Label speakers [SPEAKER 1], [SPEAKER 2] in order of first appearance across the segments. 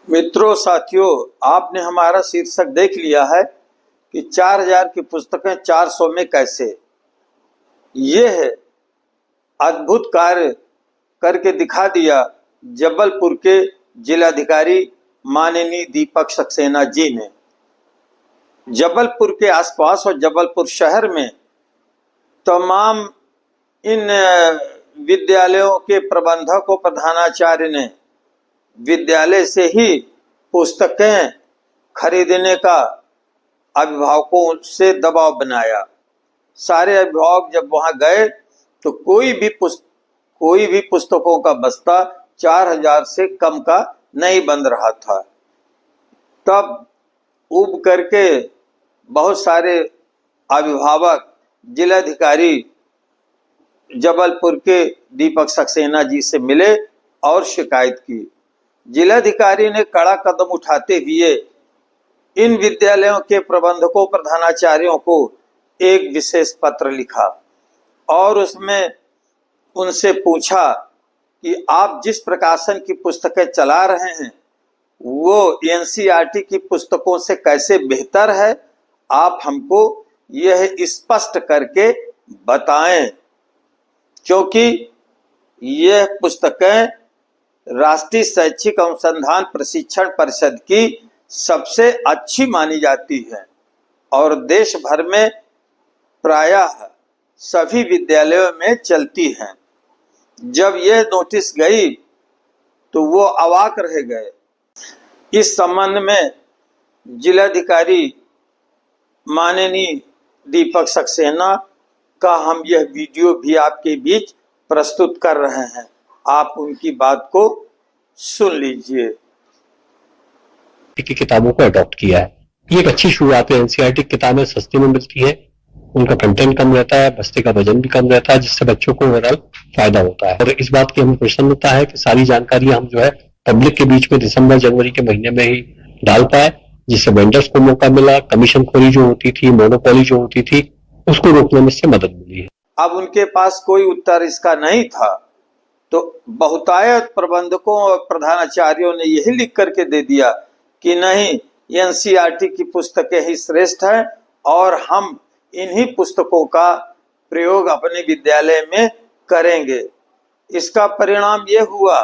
[SPEAKER 1] मित्रों, साथियों, आपने हमारा शीर्षक देख लिया है कि 4000 की पुस्तकें 400 में कैसे। यह अद्भुत कार्य करके दिखा दिया जबलपुर के जिलाधिकारी माननीय दीपक सक्सेना जी ने। जबलपुर के आसपास और जबलपुर शहर में तमाम इन विद्यालयों के प्रबंधक और प्रधानाचार्य ने विद्यालय से ही पुस्तकें खरीदने का अभिभावकों से दबाव बनाया। सारे अभिभावक जब वहां गए तो कोई भी पुस्तकों का बस्ता 4000 से कम का नहीं बन रहा था। तब उब करके बहुत सारे अभिभावक जिलाधिकारी जबलपुर के दीपक सक्सेना जी से मिले और शिकायत की। जिलाधिकारी ने कड़ा कदम उठाते हुए इन विद्यालयों के प्रबंधकों प्रधानाचार्यों को एक विशेष पत्र लिखा और उसमें उनसे पूछा कि आप जिस प्रकाशन की पुस्तकें चला रहे हैं वो एनसीईआरटी की पुस्तकों से कैसे बेहतर है, आप हमको यह स्पष्ट करके बताएं, क्योंकि यह पुस्तकें राष्ट्रीय शैक्षिक अनुसंधान प्रशिक्षण परिषद की सबसे अच्छी मानी जाती है और देश भर में प्रायः सभी विद्यालयों में चलती हैं। जब यह नोटिस गई तो वो अवाक रह गए। इस संबंध में जिलाधिकारी माननीय दीपक सक्सेना का हम यह वीडियो भी आपके बीच प्रस्तुत कर रहे हैं, आप उनकी बात को सुन लीजिए।
[SPEAKER 2] की किताबों को अडॉप्ट किया है। ये एक अच्छी शुरुआत है। एनसीईआरटी किताबें सस्ती में मिलती है, उनका कंटेंट कम रहता है, बस्ते का वजन भी कम रहता है, जिससे बच्चों को ओवरऑल फायदा होता है। और इस बात की हमें प्रसन्नता है कि सारी जानकारी हम जो है पब्लिक के बीच में दिसंबर जनवरी के महीने में ही डाल पाए, जिससे वेंडर्स को मौका मिला। कमीशन खोरी जो होती थी, मोनोपोली जो होती थी, उसको रोकने में इससे मदद मिली है।
[SPEAKER 1] अब उनके पास कोई उत्तर इसका नहीं था तो बहुतायत प्रबंधकों और प्रधानाचार्यों ने यही लिख करके दे दिया कि नहीं, एनसीईआरटी की पुस्तकें ही श्रेष्ठ हैं और हम इन्हीं पुस्तकों का प्रयोग अपने विद्यालय में करेंगे। इसका परिणाम यह हुआ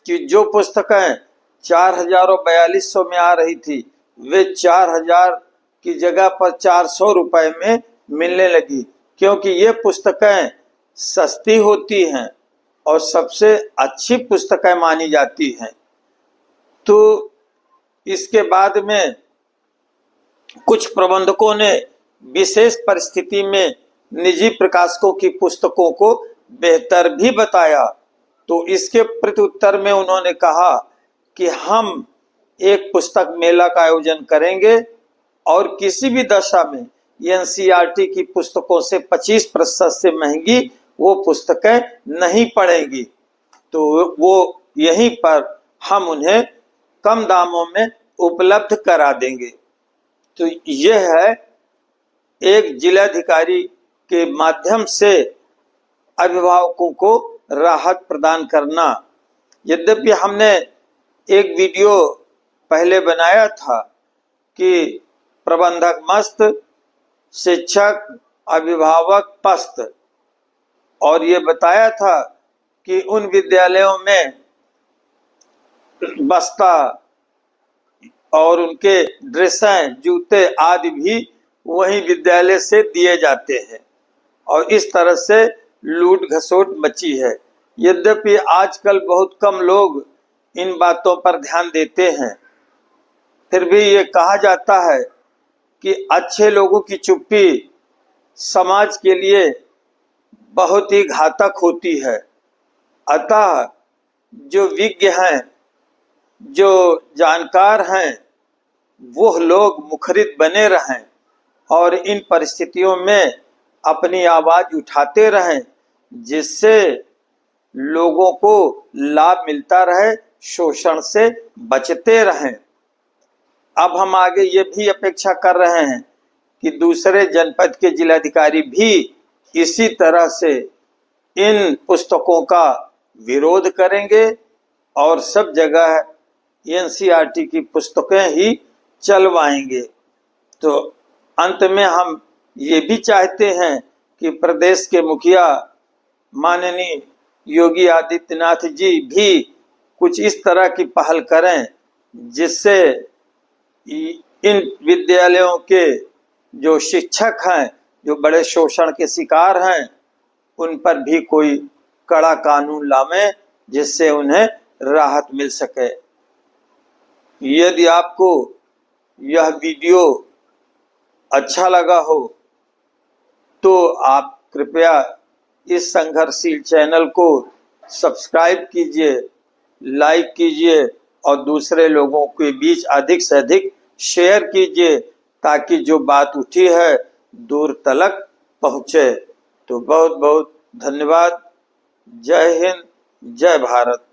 [SPEAKER 1] कि जो पुस्तकें 4000 और 4200 में आ रही थी वे 4000 की जगह पर 400 रुपए में मिलने लगी, क्योंकि ये पुस्तकें सस्ती होती हैं और सबसे अच्छी पुस्तकें मानी जाती हैं। तो इसके बाद में कुछ प्रबंधकों ने विशेष परिस्थिति में निजी प्रकाशकों की पुस्तकों को बेहतर भी बताया। तो इसके प्रत्युत्तर में उन्होंने कहा कि हम एक पुस्तक मेला का आयोजन करेंगे और किसी भी दशा में एनसीईआरटी की पुस्तकों से 25% से महंगी वो पुस्तकें नहीं पड़ेंगी। तो वो यहीं पर हम उन्हें कम दामों में उपलब्ध करा देंगे। तो यह है एक जिलाधिकारी के माध्यम से अभिभावकों को राहत प्रदान करना। यद्यपि हमने एक वीडियो पहले बनाया था कि प्रबंधक मस्त, शिक्षक अभिभावक पस्त, और ये बताया था कि उन विद्यालयों में बस्ता और उनके ड्रेसें, जूते आदि भी वही विद्यालय से दिए जाते हैं और इस तरह से लूट घसोट मची है। यद्यपि आजकल बहुत कम लोग इन बातों पर ध्यान देते हैं, फिर भी ये कहा जाता है कि अच्छे लोगों की चुप्पी समाज के लिए बहुत ही घातक होती है। अतः जो विज्ञ हैं, जो जानकार हैं, वो लोग मुखरित बने रहें और इन परिस्थितियों में अपनी आवाज उठाते रहें, जिससे लोगों को लाभ मिलता रहे, शोषण से बचते रहें। अब हम आगे ये भी अपेक्षा कर रहे हैं कि दूसरे जनपद के जिलाधिकारी भी इसी तरह से इन पुस्तकों का विरोध करेंगे और सब जगह एनसीईआरटी की पुस्तकें ही चलवाएंगे। तो अंत में हम ये भी चाहते हैं कि प्रदेश के मुखिया माननीय योगी आदित्यनाथ जी भी कुछ इस तरह की पहल करें जिससे इन विद्यालयों के जो शिक्षक हैं, जो बड़े शोषण के शिकार हैं, उन पर भी कोई कड़ा कानून लावे जिससे उन्हें राहत मिल सके। यदि आपको यह वीडियो अच्छा लगा हो तो आप कृपया इस संघर्षशील चैनल को सब्सक्राइब कीजिए, लाइक कीजिए और दूसरे लोगों के बीच अधिक से अधिक शेयर कीजिए ताकि जो बात उठी है दूर तलक पहुँचे। तो बहुत बहुत धन्यवाद। जय हिंद, जय भारत।